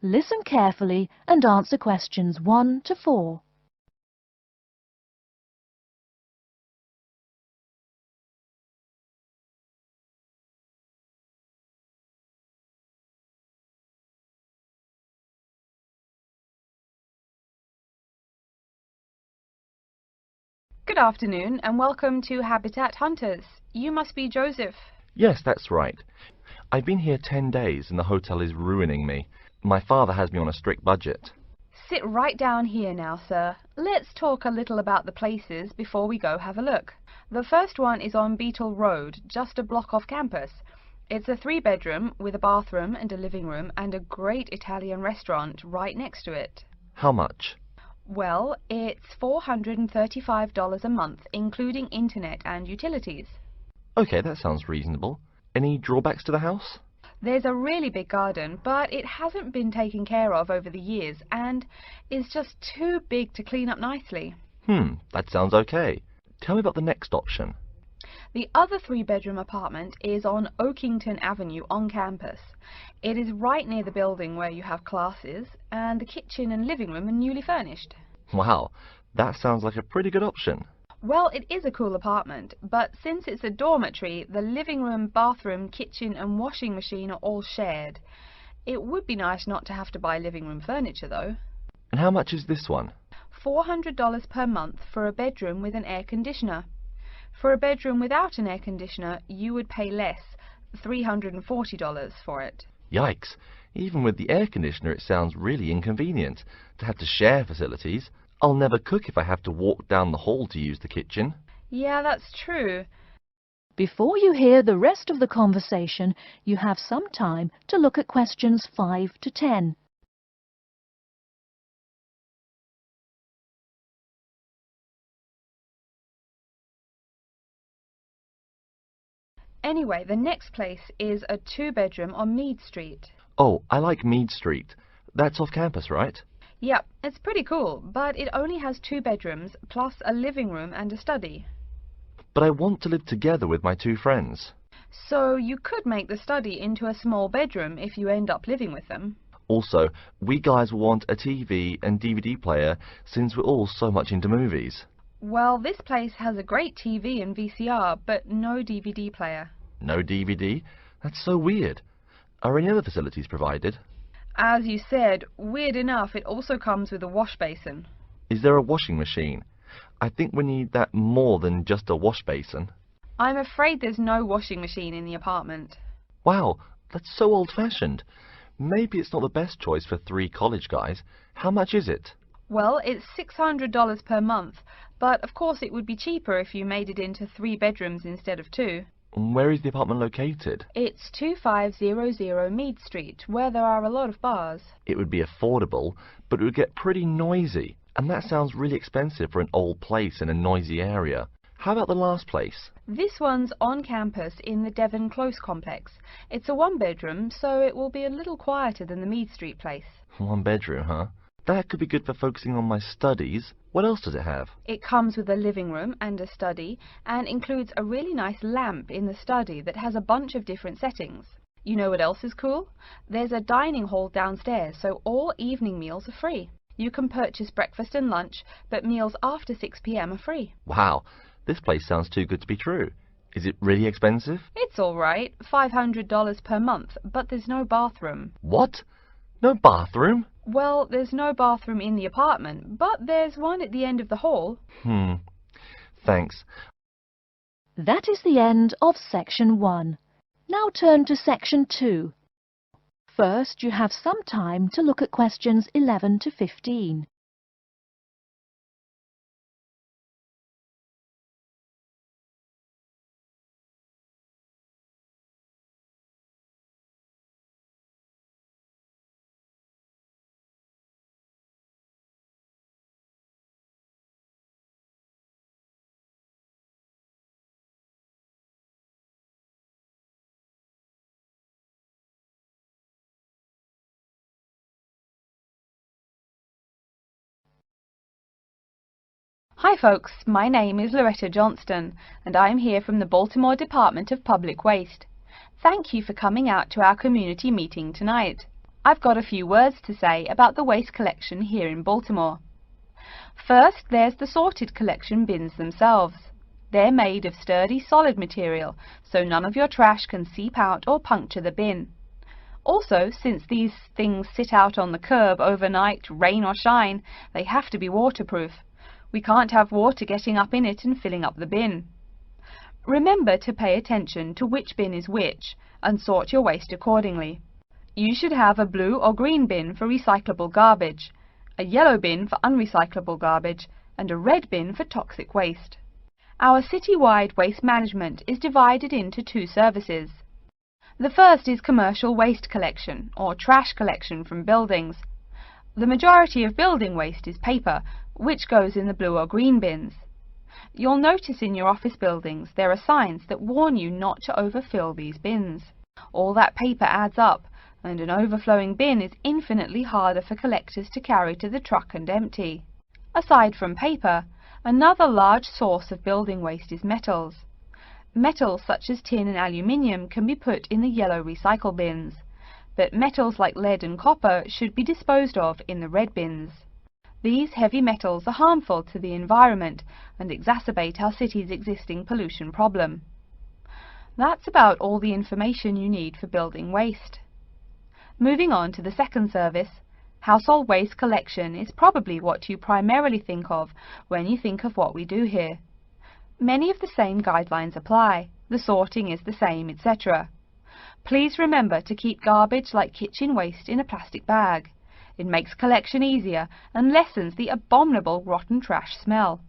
Listen carefully and answer questions 1 to 4. Good afternoon and welcome to Habitat Hunters. You must be Joseph. Yes, that's right. I've been here 10 days and the hotel is ruining me. My father has me on a strict budget. Sit right down here now, sir. Let's talk a little about the places before we go have a look. The first one is on Beatle Road, just a block off campus. It's a 3-bedroom with a bathroom and a living room and a great Italian restaurant right next to it. How much? Well, it's $435 a month, including internet and utilities. Okay, that sounds reasonable. Any drawbacks to the house? There's a really big garden, but it hasn't been taken care of over the years and is just too big to clean up nicely. That sounds okay. Tell me about the next option. The other 3-bedroom apartment is on Oakington Avenue on campus. It is right near the building where you have classes, and the kitchen and living room are newly furnished. Wow, that sounds like a pretty good option. Well, it is a cool apartment, but since it's a dormitory, the living room, bathroom, kitchen and washing machine are all shared. It would be nice not to have to buy living room furniture, though. And how much is this one? $400 per month for a bedroom with an air conditioner. For a bedroom without an air conditioner, you would pay less, $340 for it. Yikes, even with the air conditioner it sounds really inconvenient to have to share facilities. I'll never cook if I have to walk down the hall to use the kitchen. Yeah, that's true. Before you hear the rest of the conversation, you have some time to look at questions 5 to 10. Anyway, the next place is a 2-bedroom on Mead Street. Oh, I like Mead Street. That's off campus, right? Yep, it's pretty cool, but it only has 2 bedrooms, plus a living room and a study. But I want to live together with my 2 friends. So you could make the study into a small bedroom if you end up living with them. Also, we guys will want a TV and DVD player since we're all so much into movies. Well, this place has a great TV and VCR, but no DVD player. No DVD? That's so weird. Are any other facilities provided? As you said, weird enough, it also comes with a wash basin. Is there a washing machine? I think we need that more than just a wash basin. I'm afraid there's no washing machine in the apartment. Wow, that's so old-fashioned. Maybe it's not the best choice for 3 college guys. How much is it? Well, it's $600 per month, but of course it would be cheaper if you made it into 3 bedrooms instead of 2. Where is the apartment located? It's 2500 Mead Street, where there are a lot of bars. It would be affordable, but it would get pretty noisy, and that sounds really expensive for an old place in a noisy area. How about the last place? This one's on campus in the Devon Close complex. It's a 1-bedroom, so it will be a little quieter than the Mead Street place. 1 bedroom, huh? That could be good for focusing on my studies. What else does it have? It comes with a living room and a study, and includes a really nice lamp in the study that has a bunch of different settings. You know what else is cool? There's a dining hall downstairs, so all evening meals are free. You can purchase breakfast and lunch, but meals after 6 p.m. are free. Wow, this place sounds too good to be true. Is it really expensive? It's all right, $500 per month, but there's no bathroom. What? No bathroom? Well, there's no bathroom in the apartment, but there's one at the end of the hall. Thanks. That is the end of section 1. Now turn to section 2. First, you have some time to look at questions 11 to 15. Hi folks, my name is Loretta Johnston and I'm here from the Baltimore Department of Public Waste. Thank you for coming out to our community meeting tonight. I've got a few words to say about the waste collection here in Baltimore. First, there's the sorted collection bins themselves. They're made of sturdy, solid material, so none of your trash can seep out or puncture the bin. Also, since these things sit out on the curb overnight, rain or shine, they have to be waterproof. We can't have water getting up in it and filling up the bin. Remember to pay attention to which bin is which and sort your waste accordingly. You should have a blue or green bin for recyclable garbage, a yellow bin for unrecyclable garbage, and a red bin for toxic waste. Our city-wide waste management is divided into two services. The first is commercial waste collection, or trash collection from buildings. The majority of building waste is paper, which goes in the blue or green bins. You'll notice in your office buildings there are signs that warn you not to overfill these bins. All that paper adds up, and an overflowing bin is infinitely harder for collectors to carry to the truck and empty. Aside from paper, another large source of building waste is metals. Metals such as tin and aluminium can be put in the yellow recycle bins, but metals like lead and copper should be disposed of in the red bins. These heavy metals are harmful to the environment and exacerbate our city's existing pollution problem. That's about all the information you need for building waste. Moving on to the second service, household waste collection is probably what you primarily think of when you think of what we do here. Many of the same guidelines apply, the sorting is the same, etc. Please remember to keep garbage like kitchen waste in a plastic bag. It makes collection easier and lessens the abominable rotten trash smell.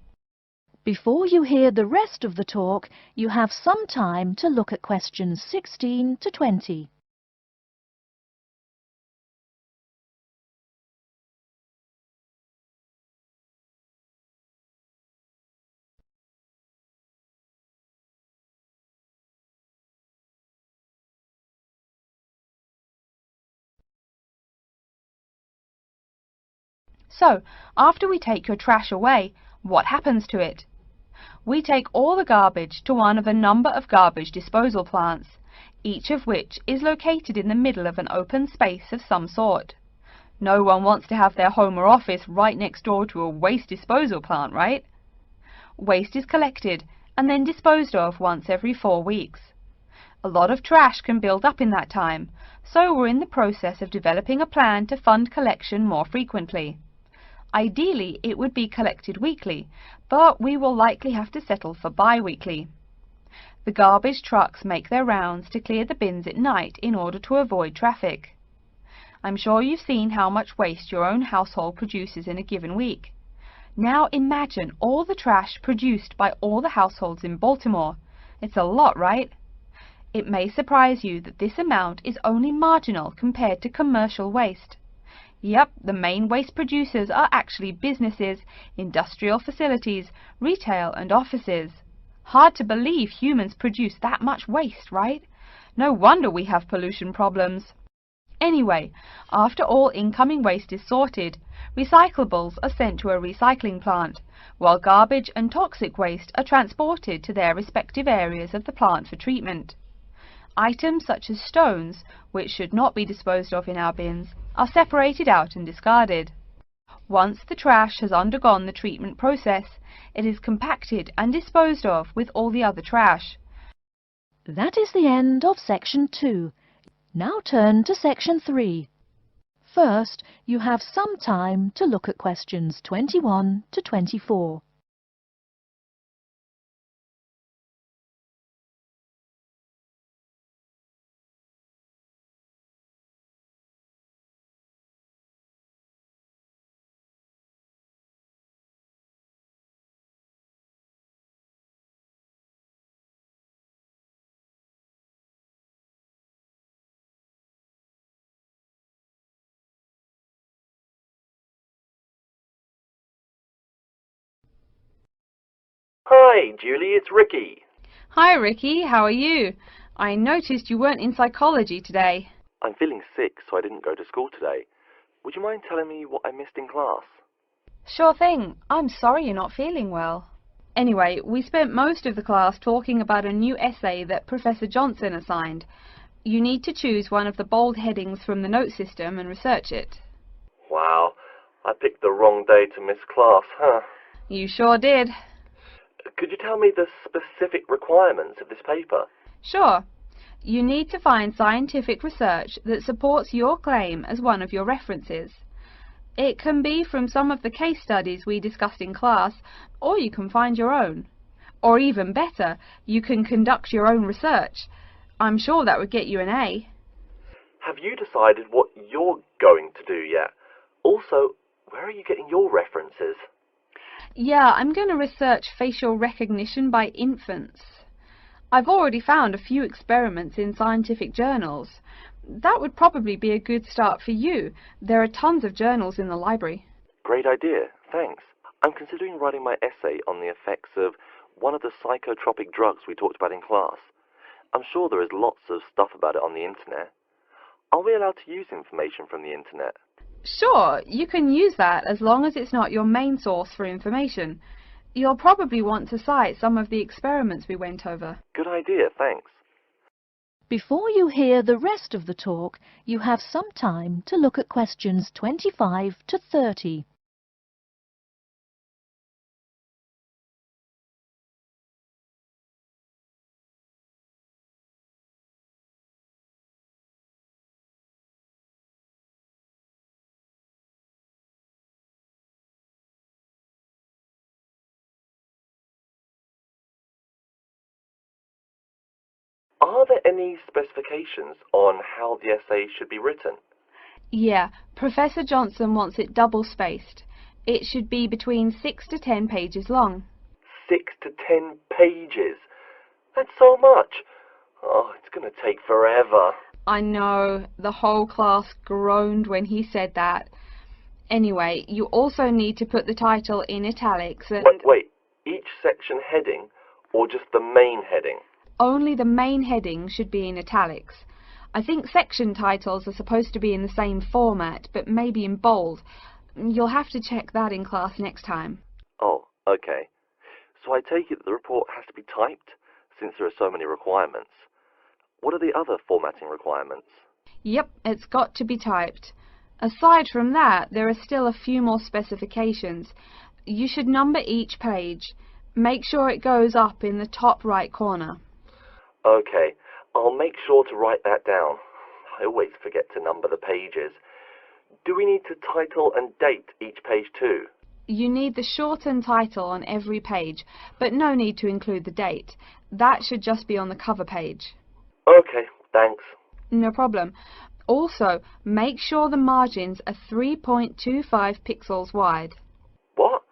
Before you hear the rest of the talk, you have some time to look at questions 16 to 20. So, after we take your trash away, what happens to it? We take all the garbage to one of a number of garbage disposal plants, each of which is located in the middle of an open space of some sort. No one wants to have their home or office right next door to a waste disposal plant, right? Waste is collected and then disposed of once every 4 weeks. A lot of trash can build up in that time, so we're in the process of developing a plan to fund collection more frequently. Ideally, it would be collected weekly, but we will likely have to settle for bi-weekly. The garbage trucks make their rounds to clear the bins at night in order to avoid traffic. I'm sure you've seen how much waste your own household produces in a given week. Now imagine all the trash produced by all the households in Baltimore. It's a lot, right? It may surprise you that this amount is only marginal compared to commercial waste. Yep, the main waste producers are actually businesses, industrial facilities, retail and offices. Hard to believe humans produce that much waste, right? No wonder we have pollution problems. Anyway, after all incoming waste is sorted, recyclables are sent to a recycling plant, while garbage and toxic waste are transported to their respective areas of the plant for treatment. Items such as stones, which should not be disposed of in our bins, are separated out and discarded. Once the trash has undergone the treatment process, it is compacted and disposed of with all the other trash. That is the end of section 2. Now turn to section 3. First, you have some time to look at questions 21 to 24. Hi, Julie, it's Ricky. Hi Ricky, how are you? I noticed you weren't in psychology today. I'm feeling sick, so I didn't go to school today. Would you mind telling me what I missed in class? Sure thing. I'm sorry you're not feeling well. Anyway, we spent most of the class talking about a new essay that Professor Johnson assigned. You need to choose one of the bold headings from the note system and research it. Wow, I picked the wrong day to miss class, huh? You sure did. Could you tell me the specific requirements of this paper? Sure. You need to find scientific research that supports your claim as one of your references. It can be from some of the case studies we discussed in class, or you can find your own. Or even better, you can conduct your own research. I'm sure that would get you an A. Have you decided what you're going to do yet? Also, where are you getting your references? Yeah, I'm going to research facial recognition by infants. I've already found a few experiments in scientific journals. That would probably be a good start for you. There are tons of journals in the library. Great idea, thanks. I'm considering writing my essay on the effects of one of the psychotropic drugs we talked about in class. I'm sure there is lots of stuff about it on the internet. Are we allowed to use information from the internet? Sure, you can use that as long as it's not your main source for information. You'll probably want to cite some of the experiments we went over. Good idea, thanks. Before you hear the rest of the talk, you have some time to look at questions 25 to 30. Are there any specifications on how the essay should be written? Yeah, Professor Johnson wants it double-spaced. It should be between 6 to 10 pages long. 6 to 10 pages? That's so much. Oh, it's going to take forever. I know, the whole class groaned when he said that. Anyway, you also need to put the title in italics and... Wait, each section heading or just the main heading? Only the main heading should be in italics. I think section titles are supposed to be in the same format, but maybe in bold. You'll have to check that in class next time. Oh, okay. So I take it that the report has to be typed, since there are so many requirements. What are the other formatting requirements? Yep, it's got to be typed. Aside from that, there are still a few more specifications. You should number each page. Make sure it goes up in the top right corner. Okay, I'll make sure to write that down. I always forget to number the pages. Do we need to title and date each page too? You need the shortened title on every page, but no need to include the date. That should just be on the cover page. Okay, thanks. No problem. Also, make sure the margins are 3.25 pixels wide. What?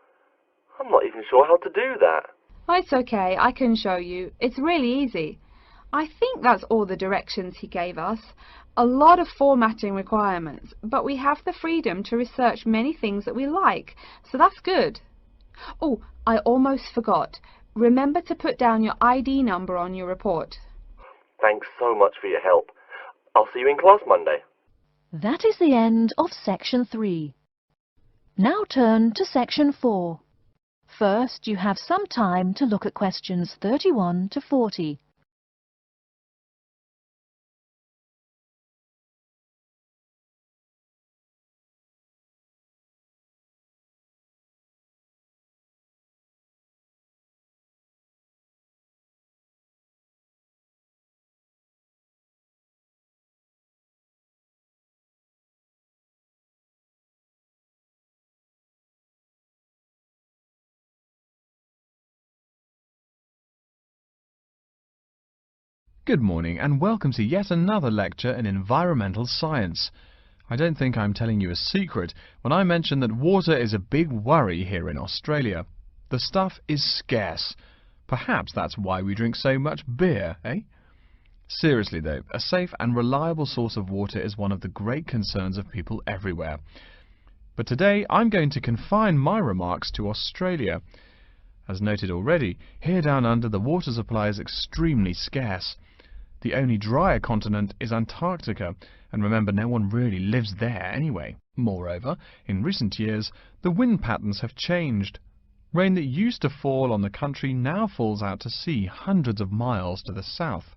I'm not even sure how to do that. Oh, it's okay, I can show you. It's really easy. I think that's all the directions he gave us. A lot of formatting requirements, but we have the freedom to research many things that we like, so that's good. Oh, I almost forgot. Remember to put down your ID number on your report. Thanks so much for your help. I'll see you in class Monday. That is the end of section 3. Now turn to section 4. First, you have some time to look at questions 31 to 40. Good morning and welcome to yet another lecture in environmental science. I don't think I'm telling you a secret when I mention that water is a big worry here in Australia. The stuff is scarce. Perhaps that's why we drink so much beer, eh? Seriously though, a safe and reliable source of water is one of the great concerns of people everywhere. But today I'm going to confine my remarks to Australia. As noted already, here down under the water supply is extremely scarce. The only drier continent is Antarctica, and remember, no one really lives there anyway. Moreover, in recent years, the wind patterns have changed. Rain that used to fall on the country now falls out to sea hundreds of miles to the south.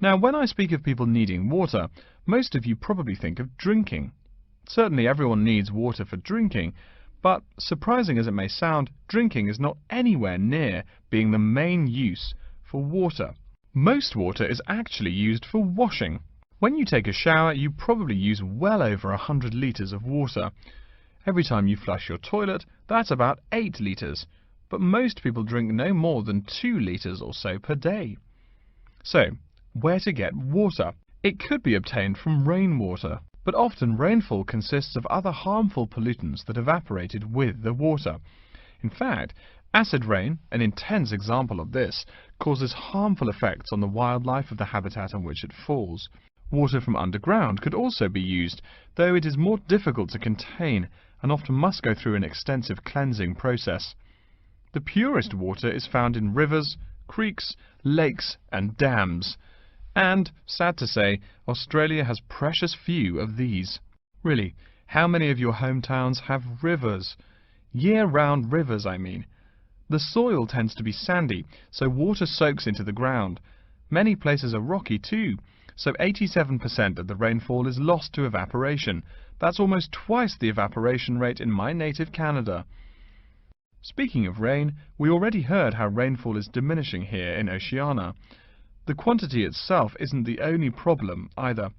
Now, when I speak of people needing water, most of you probably think of drinking. Certainly everyone needs water for drinking, but surprising as it may sound, drinking is not anywhere near being the main use for water. Most water is actually used for washing. When you take a shower, you probably use well over 100 litres of water. Every time you flush your toilet, that's about 8 litres, but most people drink no more than 2 litres or so per day. So, where to get water? It could be obtained from rainwater, but often rainfall consists of other harmful pollutants that evaporated with the water. In fact, acid rain, an intense example of this, causes harmful effects on the wildlife of the habitat on which it falls. Water from underground could also be used, though it is more difficult to contain and often must go through an extensive cleansing process. The purest water is found in rivers, creeks, lakes and dams. And, sad to say, Australia has precious few of these. Really, how many of your hometowns have rivers? Year-round rivers, I mean. The soil tends to be sandy, so water soaks into the ground. Many places are rocky too, so 87% of the rainfall is lost to evaporation. That's almost twice the evaporation rate in my native Canada. Speaking of rain, we already heard how rainfall is diminishing here in Oceania. The quantity itself isn't the only problem either.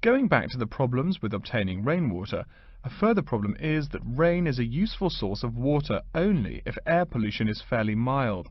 Going back to the problems with obtaining rainwater, a further problem is that rain is a useful source of water only if air pollution is fairly mild.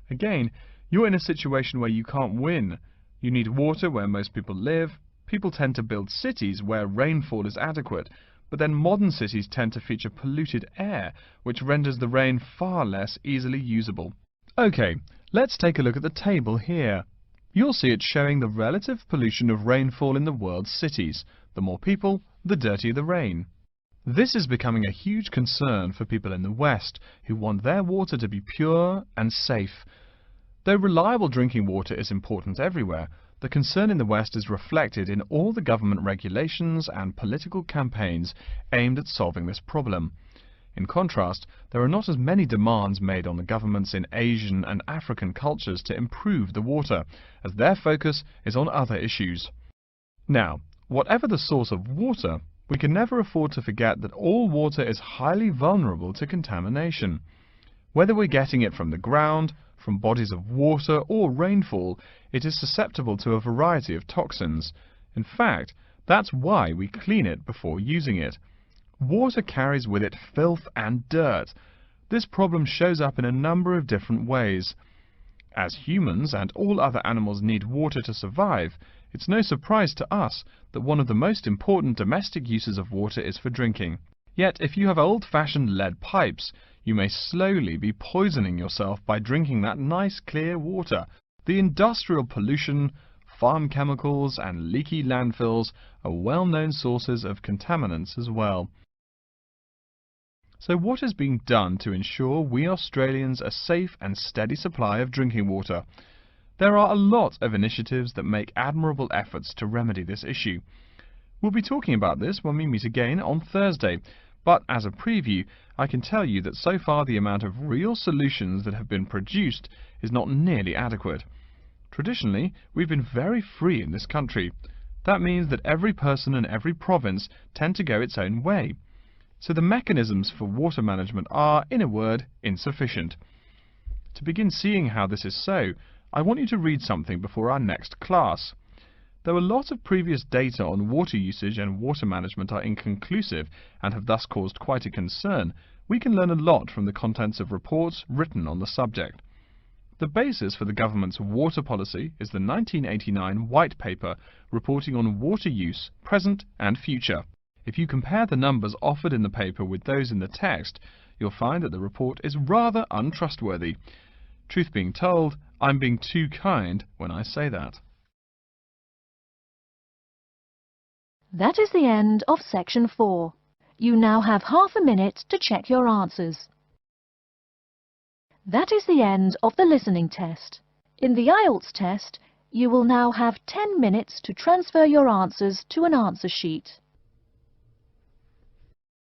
Again, you're in a situation where you can't win. You need water where most people live. People tend to build cities where rainfall is adequate, but then modern cities tend to feature polluted air, which renders the rain far less easily usable. Okay, let's take a look at the table here. You'll see it showing the relative pollution of rainfall in the world's cities. The more people, the dirtier the rain. This is becoming a huge concern for people in the West, who want their water to be pure and safe. Though reliable drinking water is important everywhere, the concern in the West is reflected in all the government regulations and political campaigns aimed at solving this problem. In contrast, there are not as many demands made on the governments in Asian and African cultures to improve the water, as their focus is on other issues. Now, whatever the source of water, we can never afford to forget that all water is highly vulnerable to contamination. Whether we're getting it from the ground, from bodies of water or rainfall, it is susceptible to a variety of toxins. In fact, that's why we clean it before using it. Water carries with it filth and dirt. This problem shows up in a number of different ways. As humans and all other animals need water to survive, it's no surprise to us that one of the most important domestic uses of water is for drinking. Yet, if you have old-fashioned lead pipes, you may slowly be poisoning yourself by drinking that nice clear water. The industrial pollution, farm chemicals and leaky landfills are well-known sources of contaminants as well. So what is being done to ensure we Australians a safe and steady supply of drinking water? There are a lot of initiatives that make admirable efforts to remedy this issue. We'll be talking about this when we meet again on Thursday, but as a preview, I can tell you that so far the amount of real solutions that have been produced is not nearly adequate. Traditionally, we've been very free in this country. That means that every person and every province tend to go its own way. So the mechanisms for water management are, in a word, insufficient. To begin seeing how this is so, I want you to read something before our next class. Though a lot of previous data on water usage and water management are inconclusive and have thus caused quite a concern, we can learn a lot from the contents of reports written on the subject. The basis for the government's water policy is the 1989 White Paper reporting on water use, present and future. If you compare the numbers offered in the paper with those in the text, you'll find that the report is rather untrustworthy. Truth being told, I'm being too kind when I say that. That is the end of section 4. You now have half a minute to check your answers. That is the end of the listening test. In the IELTS test, you will now have 10 minutes to transfer your answers to an answer sheet.